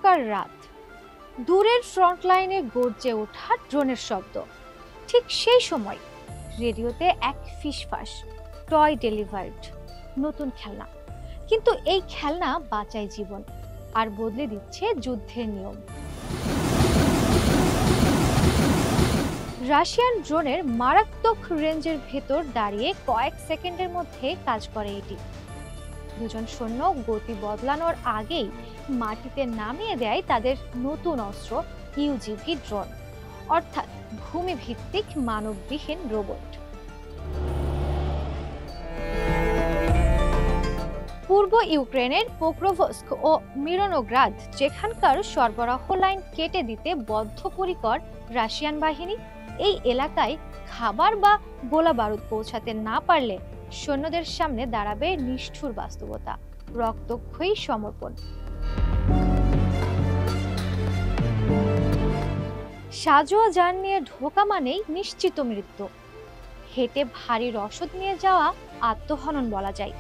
অন্ধকার রাত, দূরের ফ্রন্ট লাইনে গর্জে ওঠা ড্রোনের শব্দ। ঠিক সেই সময় রেডিওতে এক ফিসফাস, টয় ডেলিভার্ড, নতুন খেলনা। কিন্তু এই খেলনা বাঁচায় জীবন আর বদলে দিচ্ছে যুদ্ধের নিয়ম। রাশিয়ান ড্রোনের মারাত্মক রেঞ্জের ভেতর দাঁড়িয়ে কয়েক সেকেন্ডের মধ্যে কাজ করে এটি। দুজন সৈন্য গতি বদলানোর আগেই মাটিতে নামিয়ে দেয় তাদের নতুন অস্ত্র ইউজিভি ড্রোন, অর্থাৎ ভূমিভিত্তিক মানববিহীন রোবট। পূর্ব ইউক্রেনের পোক্রোভস্ক ও মিরনোগ্রাদ, যেখানকার সরবরাহ লাইন কেটে দিতে বদ্ধপরিকর রাশিয়ান বাহিনী, এই এলাকায় খাবার বা গোলা বারুদ পৌঁছাতে না পারলে সৈন্যদের সামনে দাঁড়াবে নিষ্ঠুর বাস্তবতা, রক্তক্ষয়ী সমর্পণ। সাজোয়া যান নিয়ে ঢোকা মানেই নিশ্চিত মৃত্যু। হেঁটে ভারী রসদ নিয়ে যাওয়া আত্মহনন বলা যায়।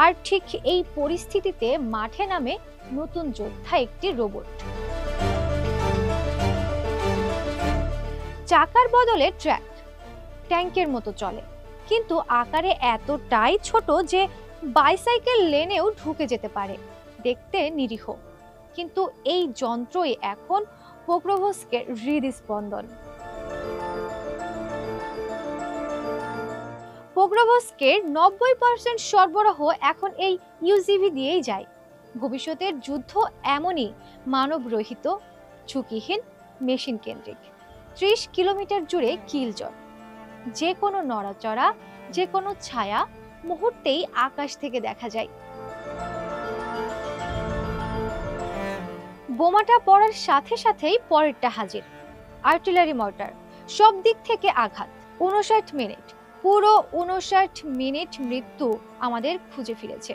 আর ঠিক এই পরিস্থিতিতে মাঠে নামে নতুন যোদ্ধা, একটি রোবট। চাকার বদলে ট্র্যাক, ট্যাঙ্কের মতো চলে, কিন্তু আকারে এতটাই ছোট যে বাইসাইকেল লেনেও ঢুকে যেতে পারে। দেখতে নিরীহ, কিন্তু এই যন্ত্রই এখন পোক্রোভস্কের হৃদস্পন্দন। পোক্রোভস্কের 90% সরবরাহ এখন এই ইউজিভি দিয়েই যায়। ভবিষ্যতের যুদ্ধ এমনই মানবরহিত, ঝুঁকিহীন, মেশিন কেন্দ্রিক। 30 কিলোমিটার জুড়ে কিলজট, যে কোনো নড়াচড়া, যে কোনো ছায়া মুহূর্তেই আকাশ থেকে দেখা যায়। বোমাটা পড়ার সাথে সাথেই পরেরটা হাজির। আর্টিলারি মর্টার, সব দিক থেকে আঘাত। 59 মিনিট, পুরো 59 মিনিট মৃত্যু আমাদের খুঁজে ফিরেছে।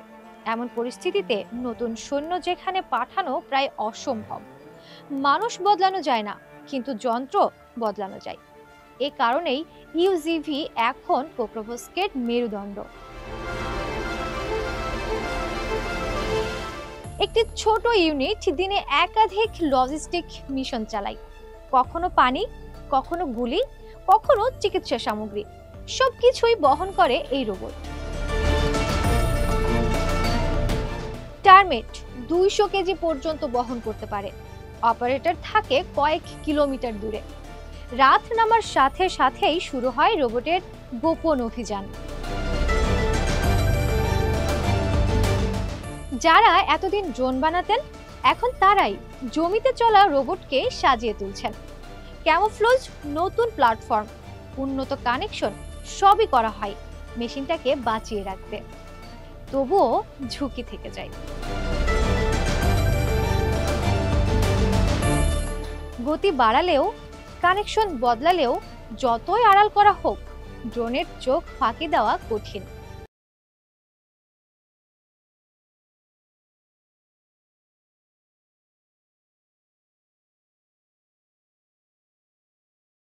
এমন পরিস্থিতিতে নতুন সৈন্য যেখানে পাঠানো প্রায় অসম্ভব। মানুষ বদলানো যায় না, কিন্তু যন্ত্র বদলানো যায়। এ কারণেই ইউজিভি এখন পোক্রোভস্কের মেরুদণ্ড। একটি ছোট ইউনিট দিনে একাধিক লজিস্টিক মিশন চালায়, কখনো পানি, কখনো গুলি, কখনো চিকিৎসা সামগ্রী। সবকিছুই বহন করে এই রোবট। টার্মেট 200 কেজি পর্যন্ত বহন করতে পারে। অপারেটর থাকে কয়েক কিলোমিটার দূরে। রাত নামার সাথে সাথেই শুরু হয় রোবটের গোপন অভিযান। যারা এতদিন ড্রোন বানাতেন, এখন তারাই জমিতে চলা রোবটকে সাজিয়ে তুলছেন। ক্যামোফ্লেজ, নতুন প্ল্যাটফর্ম, উন্নত কানেকশন, সবই করা হয় মেশিনটাকে বাঁচিয়ে রাখতে। তবুও ঝুঁকি থেকে যায়। গতি বাড়ালেও, কানেকশন বদলালেও, যতই আড়াল করা হোক, ড্রোনের চোখ ফাঁকি দেওয়া কঠিন।